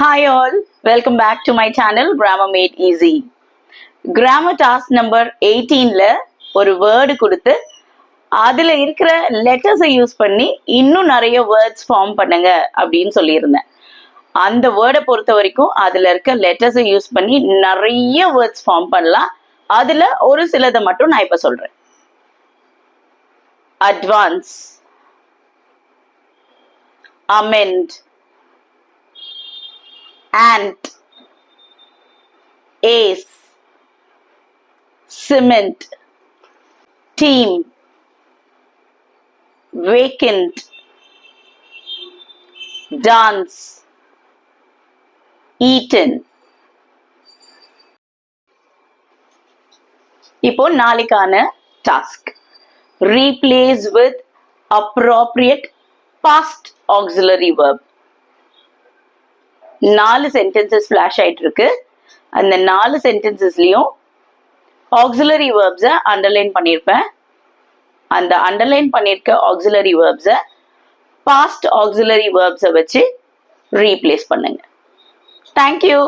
Hi all, welcome back to my channel Grammar Made Easy. Grammar task number 18ல ஒரு word கொடுத்து அதுல இருக்கிற லெட்டர்ஸை use பண்ணி இன்னும் நிறைய வேர்ட்ஸ் ஃபார்ம் பண்ணுங்க அப்படின்னு சொல்லியிருந்தேன். அந்த வேர்டை பொறுத்த வரைக்கும் அதுல இருக்க லெட்டர்ஸை யூஸ் பண்ணி நிறைய வேர்ட்ஸ் ஃபார்ம் பண்ணலாம். அதுல ஒரு சிலதை மட்டும் நான் இப்ப சொல்றேன். Advance, amend, ant, ace, cement, team, vacant, dance, eaten. இப்போ நாளைக்கான task, replace with appropriate past auxiliary verb. 4 sentences flash ஆயிட்டு இருக்கு. அந்த 4 sentencesலயும் auxiliary verbs-அ அண்டர்லைன் பண்ணியிருப்பேன். அந்த அண்டர்லைன் பண்ணியிருக்க auxiliary verbs-அ past auxiliary verbs-அ வச்சு ரீப்ளேஸ் பண்ணுங்க. Thank you.